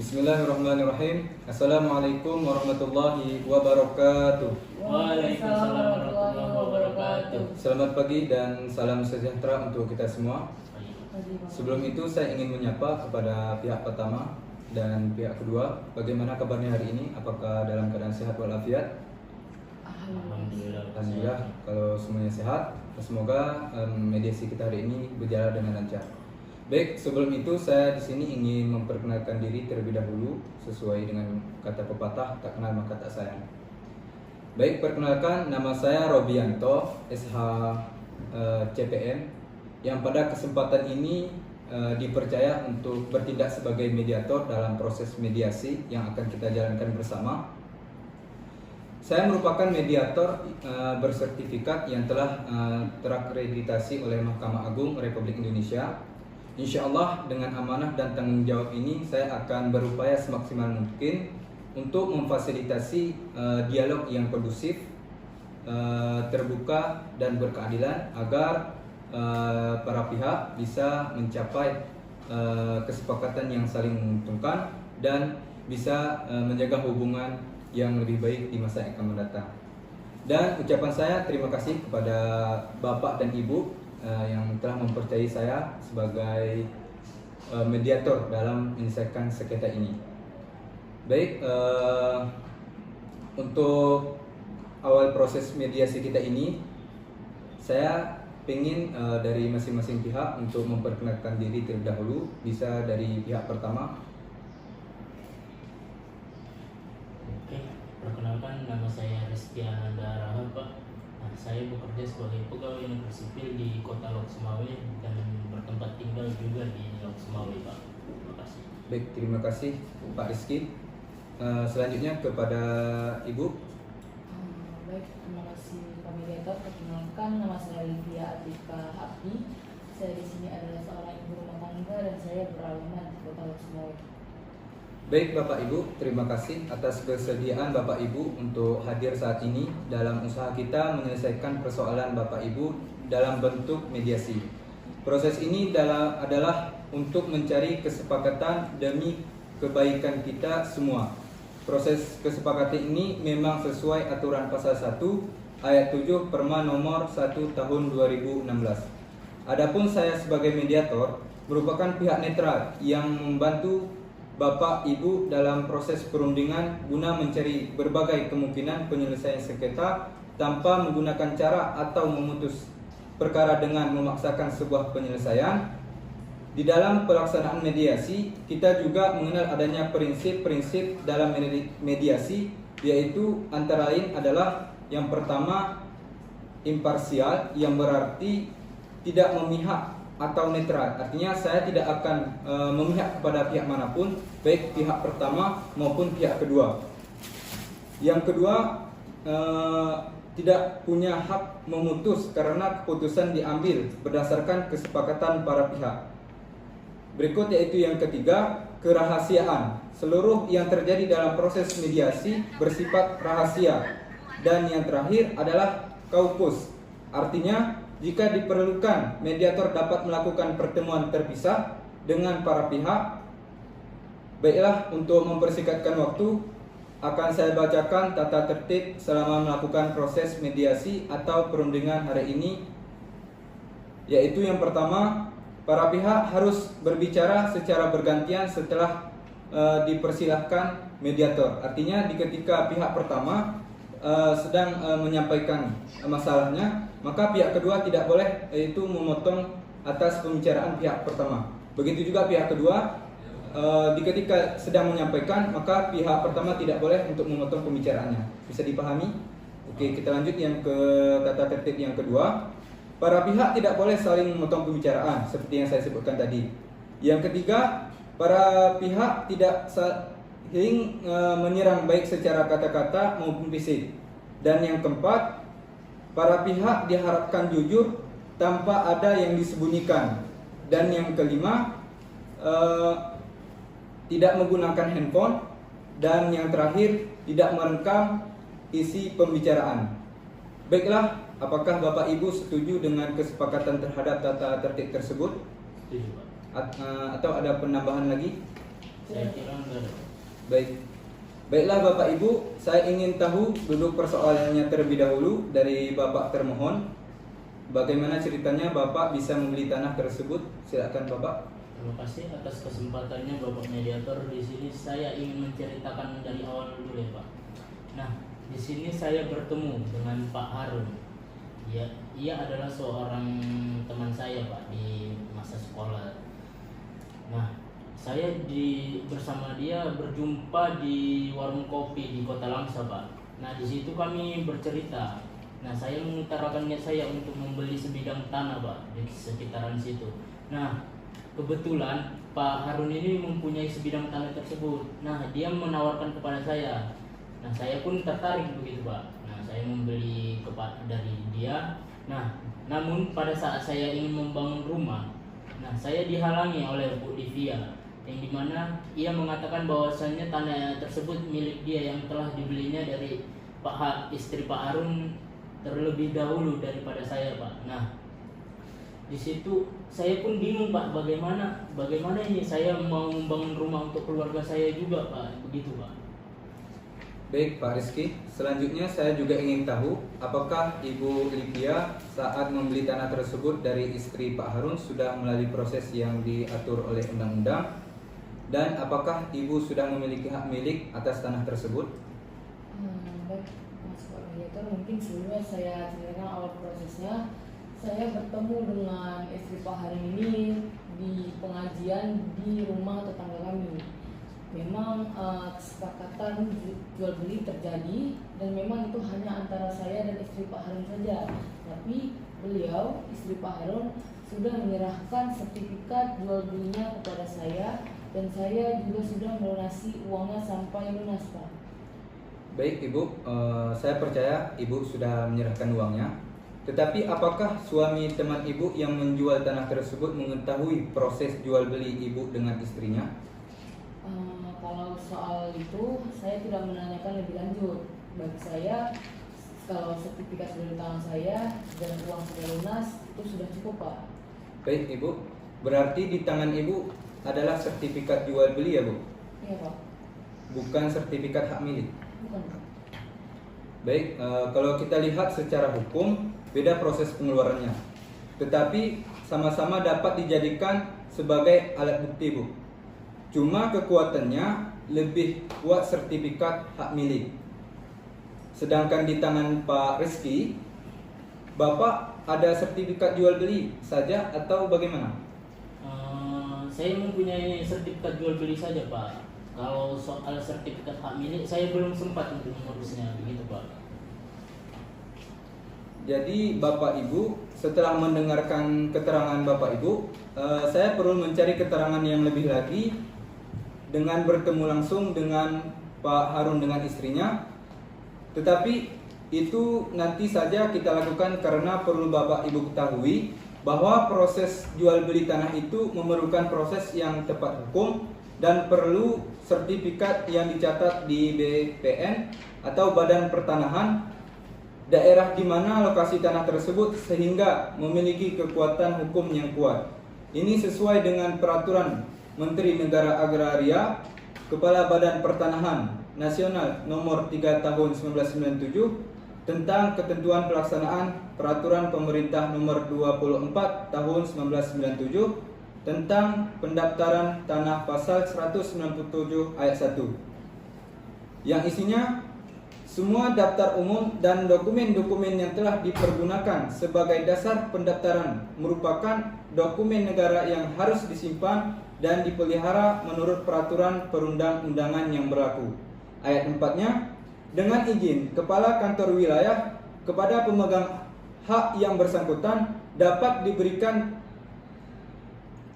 Bismillahirrahmanirrahim. Assalamualaikum warahmatullahi wabarakatuh. Waalaikumsalam warahmatullahi wabarakatuh. Selamat pagi dan salam sejahtera untuk kita semua. Sebelum itu saya ingin menyapa kepada pihak pertama dan pihak kedua. Bagaimana kabarnya hari ini? Apakah dalam keadaan sehat walafiat? Alhamdulillah. Kalau semuanya sehat, semoga mediasi kita hari ini berjalan dengan lancar. Baik, sebelum itu saya di sini ingin memperkenalkan diri terlebih dahulu sesuai dengan kata pepatah, tak kenal maka tak sayang. Baik, perkenalkan, nama saya Robianto, SH CPN, yang pada kesempatan ini dipercaya untuk bertindak sebagai mediator dalam proses mediasi yang akan kita jalankan bersama. Saya merupakan mediator bersertifikat yang telah terakreditasi oleh Mahkamah Agung Republik Indonesia. Insya Allah dengan amanah dan tanggung jawab ini saya akan berupaya semaksimal mungkin untuk memfasilitasi dialog yang kondusif, terbuka dan berkeadilan agar para pihak bisa mencapai kesepakatan yang saling menguntungkan dan bisa menjaga hubungan yang lebih baik di masa yang akan mendatang. Dan ucapan saya terima kasih kepada Bapak dan Ibu yang telah mempercayai saya sebagai mediator dalam menyelesaikan sengketa ini. Baik, untuk awal proses mediasi kita ini, saya ingin dari masing-masing pihak untuk memperkenalkan diri terlebih dahulu. Bisa dari pihak pertama. Oke, perkenalkan nama saya Rizky Ananda Rahman, Pak. Saya bekerja sebagai pegawai negeri sipil di Kota Lok Sumawe dan bertempat tinggal juga di Lok Sumawe, Pak. Terima kasih. Baik, terima kasih Pak Rizky. Selanjutnya kepada Ibu. Baik, terima kasih Pak Mediator. Perkenalkan, nama saya Lydia Atika Abdi. Saya di sini adalah seorang ibu rumah tangga dan saya beralamat di Kota Lok Sumawe. Baik Bapak Ibu, terima kasih atas kesediaan Bapak Ibu untuk hadir saat ini dalam usaha kita menyelesaikan persoalan Bapak Ibu dalam bentuk mediasi. Proses ini adalah untuk mencari kesepakatan demi kebaikan kita semua. Proses kesepakatan ini memang sesuai aturan pasal 1 ayat 7 Perma nomor 1 tahun 2016. Adapun saya sebagai mediator merupakan pihak netral yang membantu Bapak Ibu dalam proses perundingan guna mencari berbagai kemungkinan penyelesaian sengketa tanpa menggunakan cara atau memutus perkara dengan memaksakan sebuah penyelesaian. Di dalam pelaksanaan mediasi, kita juga mengenal adanya prinsip-prinsip dalam mediasi, yaitu antara lain adalah yang pertama imparsial, yang berarti tidak memihak atau netral. Artinya saya tidak akan memihak kepada pihak manapun, baik pihak pertama maupun pihak kedua. Yang kedua, tidak punya hak memutus karena keputusan diambil berdasarkan kesepakatan para pihak. Berikut yaitu yang ketiga, kerahasiaan. Seluruh yang terjadi dalam proses mediasi bersifat rahasia. Dan yang terakhir adalah kaupus. Artinya jika diperlukan, mediator dapat melakukan pertemuan terpisah dengan para pihak. Baiklah, untuk mempersingkatkan waktu, akan saya bacakan tata tertib selama melakukan proses mediasi atau perundingan hari ini. Yaitu yang pertama, para pihak harus berbicara secara bergantian setelah dipersilahkan mediator. Artinya ketika pihak pertama sedang menyampaikan masalahnya, maka pihak kedua tidak boleh yaitu memotong atas pembicaraan pihak pertama. Begitu juga pihak kedua ketika sedang menyampaikan, maka pihak pertama tidak boleh untuk memotong pembicaraannya. Bisa dipahami? Oke, kita lanjut yang ke tata tertib yang kedua. Para pihak tidak boleh saling memotong pembicaraan seperti yang saya sebutkan tadi. Yang ketiga, para pihak tidak saling menyerang baik secara kata-kata maupun fisik. Dan yang keempat, para pihak diharapkan jujur tanpa ada yang disembunyikan. Dan yang kelima, tidak menggunakan handphone. Dan yang terakhir, tidak merekam isi pembicaraan. Baiklah, apakah Bapak Ibu setuju dengan kesepakatan terhadap tata tertib tersebut? Setuju, Pak. Atau ada penambahan lagi? Saya kira enggak ada. Baik. Baiklah Bapak Ibu, saya ingin tahu duduk persoalannya terlebih dahulu dari Bapak termohon. Bagaimana ceritanya Bapak bisa membeli tanah tersebut? Silakan Bapak. Terima kasih atas kesempatannya Bapak Mediator. Di sini saya ingin menceritakan dari awal dulu ya Pak. Nah, di sini saya bertemu dengan Pak Harun. Ia adalah seorang teman saya Pak di masa sekolah. Nah, saya bersama dia berjumpa di warung kopi di Kota Langsa Pak. Nah, di situ kami bercerita. Nah, saya mengutarakan niat saya untuk membeli sebidang tanah Pak di sekitaran situ. Nah, kebetulan Pak Harun ini mempunyai sebidang tanah tersebut. Nah, dia menawarkan kepada saya. Nah, saya pun tertarik begitu Pak. Nah, saya membeli dari dia. Nah, namun pada saat saya ingin membangun rumah, nah saya dihalangi oleh Bu Livia, yang dimana ia mengatakan bahwasannya tanah tersebut milik dia yang telah dibelinya dari istri Pak Harun terlebih dahulu daripada saya Pak. Nah, di situ saya pun bingung Pak, bagaimana ini saya mau membangun rumah untuk keluarga saya juga Pak, begitu Pak. Baik Pak Rizky, selanjutnya saya juga ingin tahu apakah Ibu Livia saat membeli tanah tersebut dari istri Pak Harun sudah melalui proses yang diatur oleh undang-undang, dan apakah Ibu sudah memiliki hak milik atas tanah tersebut? Baik, Mas Mediator, mungkin sebelumnya saya ceritakan awal prosesnya. Saya bertemu dengan istri Pak Harun ini di pengajian di rumah tetangga kami. Memang kesepakatan jual beli terjadi, dan memang itu hanya antara saya dan istri Pak Harun saja. Tapi beliau, istri Pak Harun, sudah menyerahkan sertifikat jual belinya kepada saya, dan saya juga sudah melunasi uangnya sampai lunas Pak. Baik Ibu, saya percaya Ibu sudah menyerahkan uangnya. Tetapi apakah suami teman Ibu yang menjual tanah tersebut mengetahui proses jual beli Ibu dengan istrinya? Kalau soal itu saya tidak menanyakan lebih lanjut. Bagi saya, kalau sertifikat sudah di tangan saya dan uang sudah lunas, itu sudah cukup Pak. Baik Ibu, berarti di tangan Ibu adalah sertifikat jual beli ya Bu? Iya Pak. Bukan sertifikat hak milik? Bukan Pak. Baik, kalau kita lihat secara hukum beda proses pengeluarannya, tetapi sama-sama dapat dijadikan sebagai alat bukti Bu. Cuma kekuatannya lebih kuat sertifikat hak milik. Sedangkan di tangan Pak Rizky, Bapak ada sertifikat jual beli saja atau bagaimana? Saya mempunyai sertifikat jual beli saja Pak. Kalau soal sertifikat hak milik saya belum sempat untuk mengurusnya, begitu Pak. Jadi Bapak Ibu, setelah mendengarkan keterangan Bapak Ibu, saya perlu mencari keterangan yang lebih lagi dengan bertemu langsung dengan Pak Harun dengan istrinya. Tetapi itu nanti saja kita lakukan, karena perlu Bapak Ibu ketahui bahwa proses jual beli tanah itu memerlukan proses yang tepat hukum dan perlu sertifikat yang dicatat di BPN atau Badan Pertanahan daerah di mana lokasi tanah tersebut, sehingga memiliki kekuatan hukum yang kuat. Ini sesuai dengan peraturan Menteri Negara Agraria Kepala Badan Pertanahan Nasional Nomor 3 Tahun 1997 tentang ketentuan pelaksanaan Peraturan Pemerintah Nomor 24 Tahun 1997 tentang pendaftaran tanah pasal 197 ayat 1, yang isinya semua daftar umum dan dokumen-dokumen yang telah dipergunakan sebagai dasar pendaftaran merupakan dokumen negara yang harus disimpan dan dipelihara menurut peraturan perundang-undangan yang berlaku. Ayat 4-nya, dengan izin Kepala Kantor Wilayah kepada pemegang hak yang bersangkutan dapat diberikan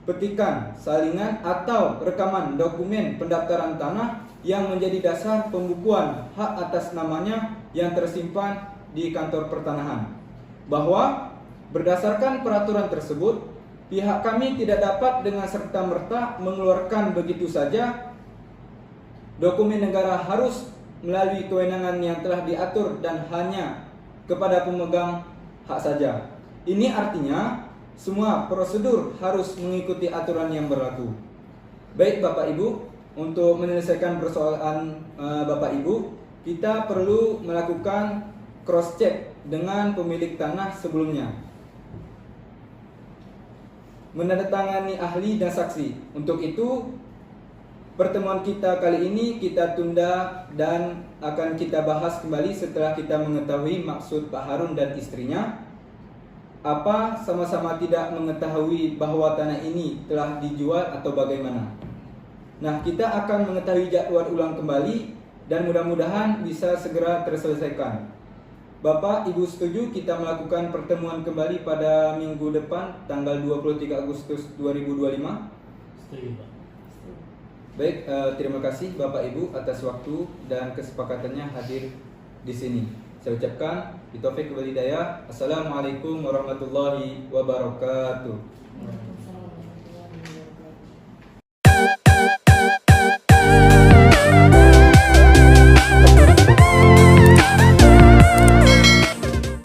petikan, salinan atau rekaman dokumen pendaftaran tanah yang menjadi dasar pembukuan hak atas namanya yang tersimpan di kantor pertanahan. Bahwa berdasarkan peraturan tersebut, pihak kami tidak dapat dengan serta-merta mengeluarkan begitu saja dokumen negara, harus melalui kewenangan yang telah diatur dan hanya kepada pemegang hak saja. Ini artinya semua prosedur harus mengikuti aturan yang berlaku. Baik Bapak Ibu, untuk menyelesaikan persoalan Bapak Ibu, kita perlu melakukan cross check dengan pemilik tanah sebelumnya. Menandatangani ahli dan saksi. Untuk itu, pertemuan kita kali ini kita tunda dan akan kita bahas kembali setelah kita mengetahui maksud Pak Harun dan istrinya. Apa sama-sama tidak mengetahui bahwa tanah ini telah dijual atau bagaimana? Nah, kita akan mengetahui jadwal ulang kembali dan mudah-mudahan bisa segera terselesaikan. Bapak, Ibu setuju kita melakukan pertemuan kembali pada minggu depan tanggal 23 Agustus 2025? Setuju, Pak. Baik, terima kasih Bapak Ibu atas waktu dan kesepakatannya hadir di sini. Saya ucapkan Taufik wal hidayah. Assalamualaikum warahmatullahi wabarakatuh. Waalaikumsalam.